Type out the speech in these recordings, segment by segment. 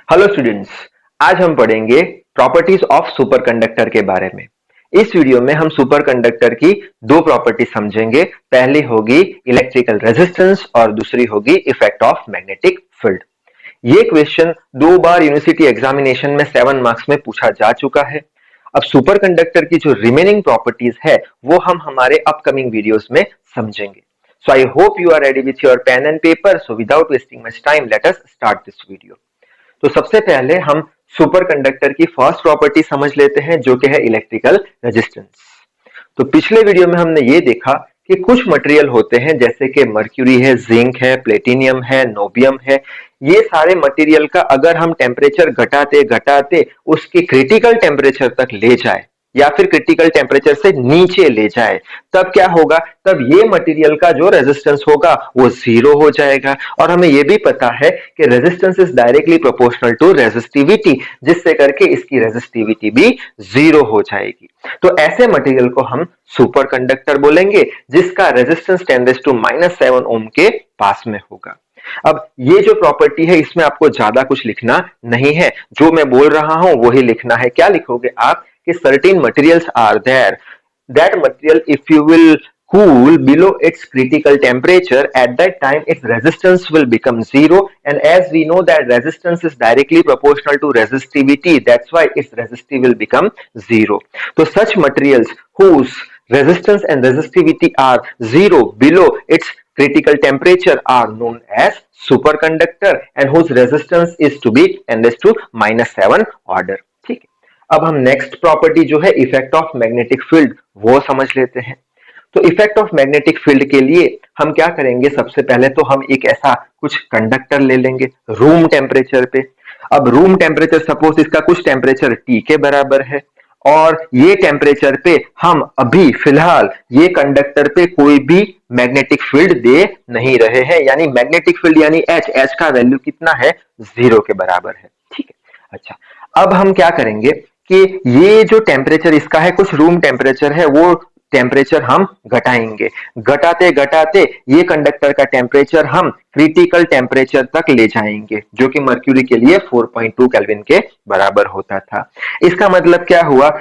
Hello students. आज हम पढ़ेंगे प्रॉपर्टीज ऑफ सुपरकंडक्टर के बारे में। इस वीडियो में हम सुपरकंडक्टर की दो प्रॉपर्टी समझेंगे। पहली होगी इलेक्ट्रिकल रेजिस्टेंस और दूसरी होगी इफेक्ट ऑफ मैग्नेटिक फील्ड। ये क्वेश्चन दो बार यूनिवर्सिटी एग्जामिनेशन में 7 मार्क्स में पूछा जा चुका है। अब सुपरकंडक्टर की जो रिमेनिंग प्रॉपर्टीज है वो हम हमारे अपकमिंग वीडियोस में समझेंगे। So I hope you are ready with your pen and paper. So without wasting much time, let us start this video. तो सबसे पहले हम सुपरकंडक्टर की फर्स्ट प्रॉपर्टी समझ लेते हैं जो कि है इलेक्ट्रिकल रेजिस्टेंस। तो पिछले वीडियो में हमने ये देखा कि कुछ मटेरियल होते हैं जैसे कि मर्क्यूरी है, जिंक है, प्लेटिनियम है, नोबियम है। ये सारे मटेरियल का अगर हम टेम्परेचर घटाते घटाते उसके क्रिटिकल टेम्परेचर तक ले जाए या फिर क्रिटिकल टेम्परेचर से नीचे ले जाए तब क्या होगा, तब ये मटेरियल का जो रेजिस्टेंस होगा वो जीरो हो जाएगा। और हमें ये भी पता है कि resistance is directly proportional to resistivity, जिससे करके इसकी रेजिस्टिविटी भी जीरो हो जाएगी। तो ऐसे मटेरियल को हम सुपर कंडक्टर बोलेंगे जिसका रेजिस्टेंस 10⁻⁷ ओम के पास में होगा। अब ये जो प्रॉपर्टी है इसमें आपको ज्यादा कुछ लिखना नहीं है, जो मैं बोल रहा हूं वही लिखना है। क्या लिखोगे आप कि certain materials are there, that material if you will cool below its critical temperature, at that time its resistance will become zero, and as we know that resistance is directly proportional to resistivity, that's why its resistivity will become zero. So such materials whose resistance and resistivity are zero below its critical temperature are known as superconductor, and whose resistance is to be 10⁻⁷ order। ठीक है, अब हम next property जो है effect of magnetic field वो समझ लेते हैं। तो इफेक्ट ऑफ मैग्नेटिक फील्ड के लिए हम क्या करेंगे, सबसे पहले तो हम एक ऐसा कुछ कंडक्टर ले लेंगे रूम टेम्परेचर पे। अब रूम टेम्परेचर सपोज इसका कुछ टेम्परेचर T के बराबर है और ये टेम्परेचर पे हम अभी फिलहाल ये कंडक्टर पे कोई भी मैग्नेटिक फील्ड दे नहीं रहे हैं, यानी मैग्नेटिक फील्ड यानी H का वैल्यू कितना है, 0 के बराबर है। ठीक है, अच्छा अब हम क्या करेंगे कि ये जो टेम्परेचर इसका है कुछ रूम टेम्परेचर है, वो टेम्परेचर हम घटाएंगे। घटाते घटाते ये कंडक्टर का टेम्परेचर हम क्रिटिकल टेम्परेचर तक ले जाएंगे जो कि मर्क्यूरी के लिए 4.2 केल्विन के बराबर होता था। इसका मतलब क्या हुआ,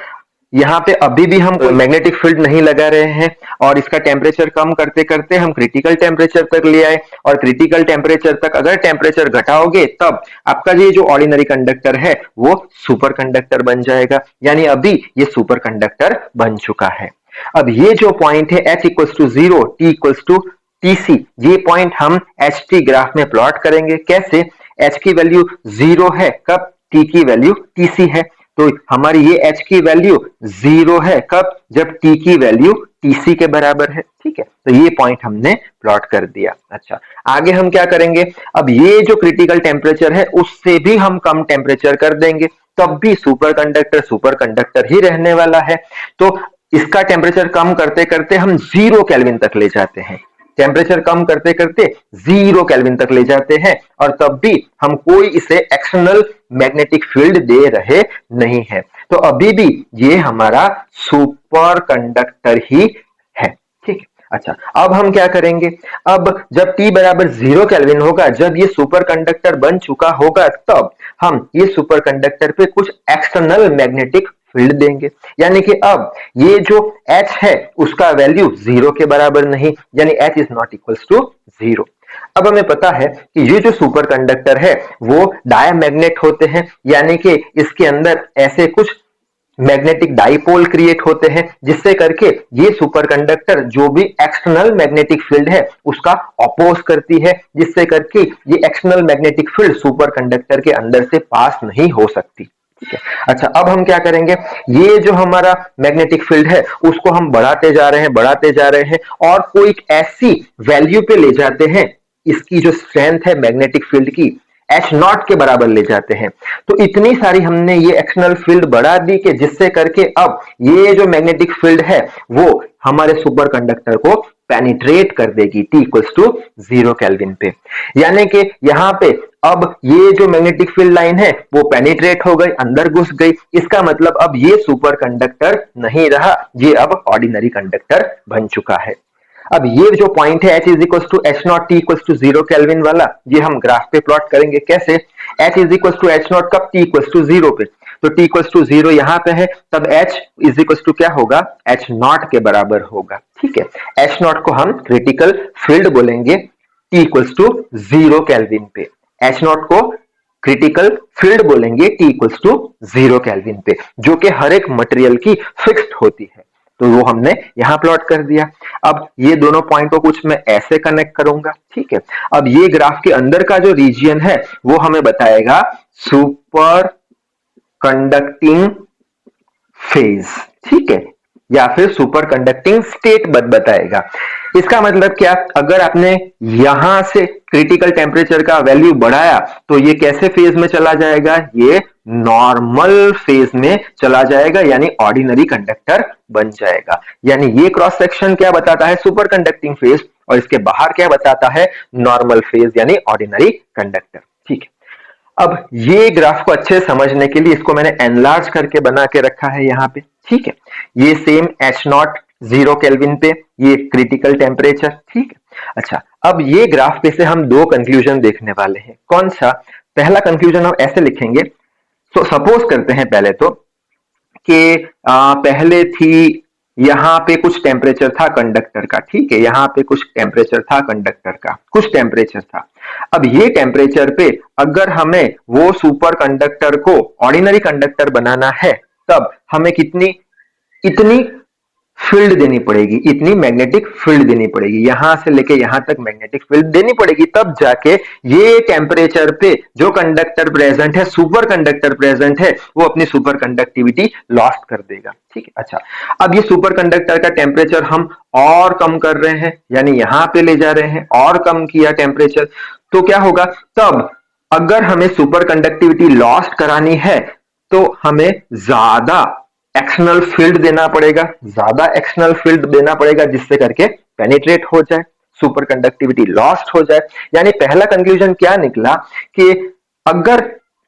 यहाँ पे अभी भी हम मैग्नेटिक फील्ड नहीं लगा रहे हैं और इसका टेम्परेचर कम करते करते हम क्रिटिकल टेम्परेचर तक ले आए, और क्रिटिकल टेम्परेचर तक अगर टेम्परेचर घटाओगे तब आपका ये जो ऑर्डिनरी कंडक्टर है वो सुपर कंडक्टर बन जाएगा, यानी अभी ये सुपर कंडक्टर बन चुका है। अब ये जो पॉइंट है H equals to 0, T equals to TC, ये पॉइंट हम HT ग्राफ में प्लॉट करेंगे। कैसे, H की वैल्यू 0 है कब, T की वैल्यू TC है, तो हमारी ये H की वैल्यू 0 है कब, जब T की वैल्यू TC के बराबर है। ठीक है, तो ये पॉइंट हमने प्लॉट कर दिया। अच्छा आगे हम क्या करेंगे, अब ये जो क्रिटिकल टेम्परेचर है उससे भी हम कम टेम्परेचर कर देंगे, तब भी सुपर कंडक्टर ही रहने वाला है। तो इसका टेम्परेचर कम करते करते हम 0 केल्विन तक ले जाते हैं, टेम्परेचर कम करते करते 0 केल्विन तक ले जाते हैं, और तब भी हम कोई इसे एक्सटर्नल मैग्नेटिक फील्ड दे रहे नहीं है, तो अभी भी ये हमारा सुपर कंडक्टर ही है। ठीक है, अच्छा अब हम क्या करेंगे, अब जब T बराबर 0 केल्विन होगा, जब ये सुपर कंडक्टर बन चुका होगा, तब हम ये सुपर कंडक्टर पे कुछ एक्सटर्नल मैग्नेटिक फील्ड देंगे, यानी कि अब ये जो H है उसका वैल्यू 0 के बराबर नहीं, यानी H is not equals to 0। अब हमें पता है कि ये जो सुपर कंडक्टर है वो डायमैग्नेट होते हैं, यानी कि इसके अंदर ऐसे कुछ मैग्नेटिक डाइपोल क्रिएट होते हैं जिससे करके ये सुपर कंडक्टर जो भी एक्सटर्नल मैग्नेटिक फील्ड है उसका अपोज करती है, जिससे करके ये external magnetic field super conductor के अंदर से पास नहीं हो सकती। ठीक है, अच्छा अब हम क्या करेंगे, ये जो हमारा मैग्नेटिक फील्ड है उसको हम बढ़ाते जा रहे हैं और कोई ऐसी वैल्यू पे ले जाते हैं, इसकी जो स्ट्रेंथ है मैग्नेटिक फील्ड की H0 के बराबर ले जाते हैं। तो इतनी सारी हमने ये एक्सटर्नल फील्ड बढ़ा दी कि जिससे करके अब ये जो मैग्नेटिक फील्ड है वो हमारे सुपर कंडक्टर को पेनिट्रेट कर देगी T इक्वल्स टू 0 केल्विन पे, यानी कि यहाँ पे अब ये जो मैग्नेटिक फील्ड लाइन है वो पेनिट्रेट हो गई, अंदर घुस गई। इसका मतलब अब ये सुपर कंडक्टर नहीं रहा, ये अब ऑर्डिनरी कंडक्टर बन चुका है। अब ये जो पॉइंट है H is equal to H0 T equal to 0 kelvin वाला, ये हम ग्राफ पे प्लॉट करेंगे। कैसे, H is equal to H naught कब? T इक्वल टू 0 पे। तो T इक्वल टू 0 यहां पे है, तब H इज इक्वल टू क्या होगा? H नॉट के बराबर होगा। ठीक है, H नॉट को हम क्रिटिकल फील्ड बोलेंगे T इक्वल टू 0 केल्विन पे। H नॉट को क्रिटिकल फील्ड बोलेंगे T इक्वल टू 0 केल्विन पे, जो कि हर एक मटेरियल की फिक्स्ड होती है। तो वो हमने यहां प्लॉट कर दिया। अब ये दोनों पॉइंट को कुछ मैं ऐसे कनेक्ट करूंगा। ठीक है, अब ये ग्राफ के अंदर का जो रीजन है वो हमें बताएगा सुपर कंडक्टिंग फेज। ठीक है, या फिर सुपर कंडक्टिंग स्टेट बताएगा। इसका मतलब क्या? अगर आपने यहां से क्रिटिकल टेम्परेचर का वैल्यू बढ़ाया तो ये कैसे फेज में चला जाएगा? ये नॉर्मल फेज में चला जाएगा, यानी ऑर्डिनरी कंडक्टर बन जाएगा। यानी ये क्रॉस सेक्शन क्या बताता है? सुपर कंडक्टिंग फेज, और इसके बाहर क्या बताता है? नॉर्मल फेज यानी ऑर्डिनरी कंडक्टर। ठीक है, अब ये ग्राफ को अच्छे से समझने के लिए इसको मैंने एनलार्ज करके बना के रखा है यहाँ पे। ठीक है, ये सेम H नॉट 0 केल्विन पे, ये क्रिटिकल टेम्परेचर। ठीक है, अच्छा, अब ये ग्राफ पे से हम दो कंक्लूजन देखने वाले हैं। कौन सा? पहला कंक्लूजन हम ऐसे लिखेंगे, तो सपोज करते हैं पहले तो कि पहले थी यहां पे कुछ टेम्परेचर था कंडक्टर का। ठीक है, यहां पे कुछ टेम्परेचर था कंडक्टर का, कुछ टेम्परेचर था। अब ये टेम्परेचर पे अगर हमें वो सुपर कंडक्टर को ऑर्डिनरी कंडक्टर बनाना है, तब हमें कितनी इतनी फील्ड देनी पड़ेगी, इतनी मैग्नेटिक फील्ड देनी पड़ेगी, यहां से लेके यहां तक मैग्नेटिक फील्ड देनी पड़ेगी, तब जाके ये टेम्परेचर पे जो कंडक्टर प्रेजेंट है, सुपर कंडक्टर प्रेजेंट है, वो अपनी सुपर कंडक्टिविटी लॉस्ट कर देगा। ठीक है, अच्छा, अब ये सुपर कंडक्टर का टेम्परेचर हम और कम कर रहे हैं, यानी यहां पे ले जा रहे हैं, और कम किया टेम्परेचर, तो क्या होगा? तब अगर हमें सुपर कंडक्टिविटी लॉस्ट करानी है तो हमें ज्यादा एक्सटर्नल फील्ड देना पड़ेगा, ज्यादा एक्सटर्नल फील्ड देना पड़ेगा, जिससे करके पेनिट्रेट हो जाए, सुपर कंडक्टिविटी लॉस्ट हो जाए। यानी पहला कंक्लूजन क्या निकला कि अगर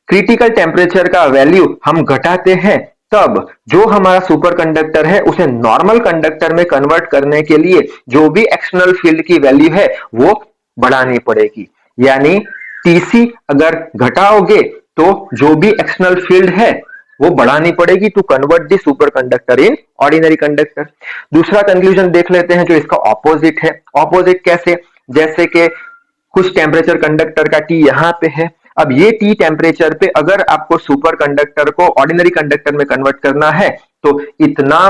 क्रिटिकल टेम्परेचर का वैल्यू हम घटाते हैं, तब जो हमारा सुपर कंडक्टर है उसे नॉर्मल कंडक्टर में कन्वर्ट करने के लिए जो भी एक्सटर्नल फील्ड की वैल्यू है वो बढ़ानी पड़ेगी। यानी टीसी अगर घटाओगे तो जो भी एक्सटर्नल फील्ड है वो बढ़ानी पड़ेगी to convert the super conductor in ordinary conductor. दूसरा कंक्लूजन देख लेते हैं जो इसका ऑपोजिट है। ऑपोजिट कैसे? जैसे कि कुछ टेम्परेचर कंडक्टर का टी यहां पे है, अब ये टी टेम्परेचर पे अगर आपको सुपर कंडक्टर को ऑर्डिनरी कंडक्टर में कन्वर्ट करना है तो इतना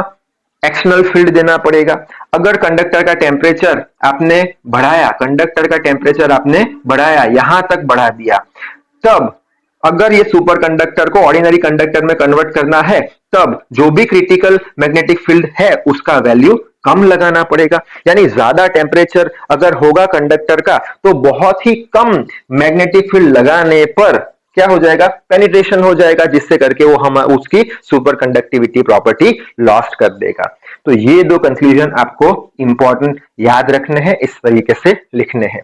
एक्सटर्नल फील्ड देना पड़ेगा। अगर कंडक्टर का टेम्परेचर आपने बढ़ाया, कंडक्टर का टेम्परेचर आपने बढ़ाया, यहां तक बढ़ा दिया, तब अगर ये सुपर कंडक्टर को ऑर्डिनरी कंडक्टर में कन्वर्ट करना है, तब जो भी क्रिटिकल मैग्नेटिक फील्ड है उसका वैल्यू कम लगाना पड़ेगा। यानी ज्यादा टेम्परेचर अगर होगा कंडक्टर का तो बहुत ही कम मैग्नेटिक फील्ड लगाने पर क्या हो जाएगा? पेनिट्रेशन हो जाएगा, जिससे करके वो हम उसकी सुपर कंडक्टिविटी प्रॉपर्टी लॉस्ट कर देगा। तो ये दो कंक्लूजन आपको इंपॉर्टेंट याद रखने हैं, इस तरीके से लिखने हैं।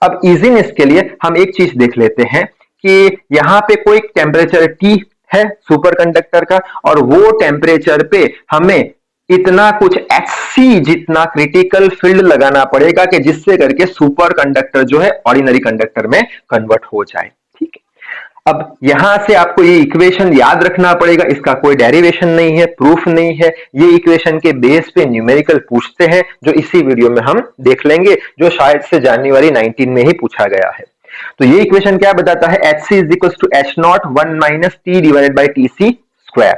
अब इजीनेस के लिए हम एक चीज देख लेते हैं कि यहाँ पे कोई टेम्परेचर T है सुपर कंडक्टर का, और वो टेम्परेचर पे हमें इतना कुछ Hc जितना क्रिटिकल फील्ड लगाना पड़ेगा कि जिससे करके सुपर कंडक्टर जो है ऑर्डिनरी कंडक्टर में कन्वर्ट हो जाए। ठीक है, अब यहां से आपको ये इक्वेशन याद रखना पड़ेगा, इसका कोई डेरिवेशन नहीं है, प्रूफ नहीं है, ये इक्वेशन के बेस पे न्यूमेरिकल पूछते हैं, जो इसी वीडियो में हम देख लेंगे, जो शायद से जनवरी 19 में ही पूछा गया है। तो ये इक्वेशन क्या बताता है? Hc is equal to H naught 1 minus T divided by TC square,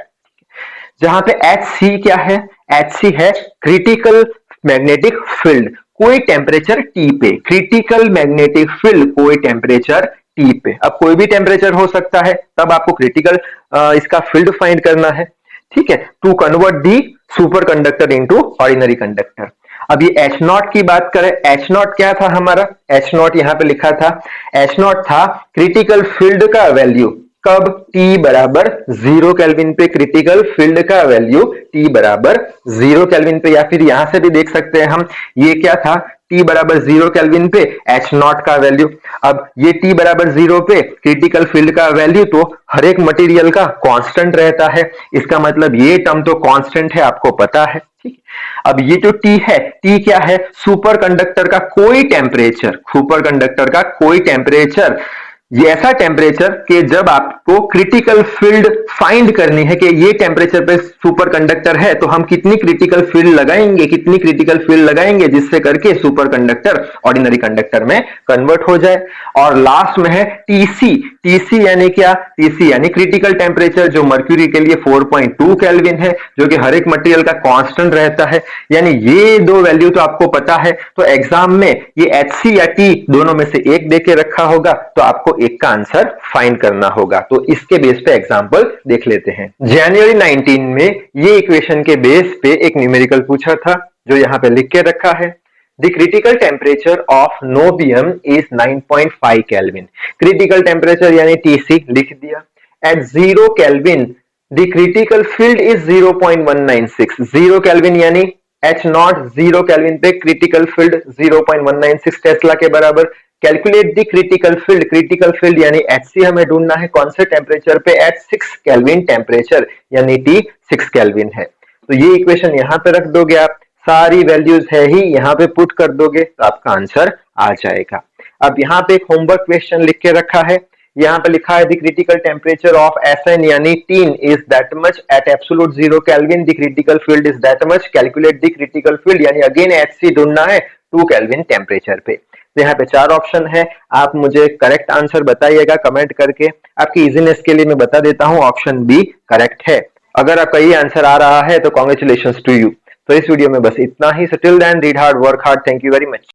जहां पे Hc क्या है? Hc है क्रिटिकल मैग्नेटिक फील्ड कोई टेम्परेचर T पे, क्रिटिकल मैग्नेटिक फील्ड कोई टेम्परेचर T पे। अब कोई भी टेम्परेचर हो सकता है, तब आपको क्रिटिकल इसका फील्ड फाइंड करना है। ठीक है, to convert the super conductor into ordinary conductor. अब ये H नॉट की बात करें, H नॉट क्या था हमारा? H नॉट यहां पे लिखा था, H नॉट था क्रिटिकल फील्ड का वैल्यू कब? T बराबर 0 केल्विन पे, क्रिटिकल फील्ड का वैल्यू T बराबर 0 केल्विन पे, या फिर यहां से भी देख सकते हैं हम, ये क्या था? T बराबर 0 केल्विन पे H नॉट का वैल्यू। अब ये T बराबर 0 पे क्रिटिकल फील्ड का वैल्यू तो हर एक मटेरियल का कांस्टेंट रहता है, इसका मतलब ये टर्म तो कांस्टेंट है, आपको पता है। ठीक, अब ये जो T है, T क्या है? सुपर कंडक्टर का कोई टेम्परेचर, सुपर कंडक्टर का कोई टेम्परेचर ये ऐसा टेम्परेचर कि जब आपको क्रिटिकल फील्ड फाइंड करनी है कि ये टेम्परेचर पे सुपर कंडक्टर है तो हम कितनी क्रिटिकल फील्ड लगाएंगे जिससे करके सुपर कंडक्टर ऑर्डिनरी कंडक्टर में कन्वर्ट हो जाए। और लास्ट में है टीसी। टीसी यानी क्या? टीसी यानी क्रिटिकल टेम्परेचर, जो मर्क्यूरी के लिए 4.2 केल्विन है, जो कि हर एक मटेरियल का कांस्टेंट रहता है। यानी ये दो वैल्यू तो आपको पता है, तो एग्जाम में ये एचसी या टी दोनों में से एक देके रखा होगा, तो आपको एक का आंसर फाइंड करना होगा। तो इसके बेस पे एग्जांपल देख लेते हैं। जनवरी 19 में ये इक्वेशन के बेस पे एक न्यूमेरिकल पूछा था, जो यहां पे लिख के रखा है। The critical temperature of नोबियम is 9.5 kelvin. Critical temperature यानी टीसी लिख दिया। At 0 kelvin the critical field is 0.196। 0 kelvin यानी H नॉट 0 केल्विन पे क्रिटिकल फील्ड 0.196 टेस्ला के बराबर। कैलकुलेट द क्रिटिकल फील्ड यानी एचसी हमें ढूंढना है कौन से टेम्परेचर पे? एट 6 केल्विन टेम्परेचर यानी टी 6 केल्विन है। तो ये इक्वेशन यहां पे रख दोगे आप, सारी वैल्यूज है ही यहाँ पे पुट कर दोगे तो आपका आंसर आ जाएगा। अब यहाँ पे एक होमवर्क क्वेश्चन लिख के रखा है, यहाँ पे लिखा है the critical temperature of SN यानी tin is that much at absolute 0 kelvin, the critical field is that much, calculate the critical field यानी अगेन एचसी ढूंढना है 2 केल्विन टेम्परेचर पे। तो यहाँ पे 4 ऑप्शन है, आप मुझे करेक्ट आंसर बताइएगा कमेंट करके। आपकी इजीनेस के लिए मैं बता देता हूँ ऑप्शन बी करेक्ट है। अगर आपका ये आंसर आ रहा है तो कॉन्ग्रेचुलेशंस टू यू। तो इस वीडियो में बस इतना ही। So till then read hard, work hard. Thank you very much.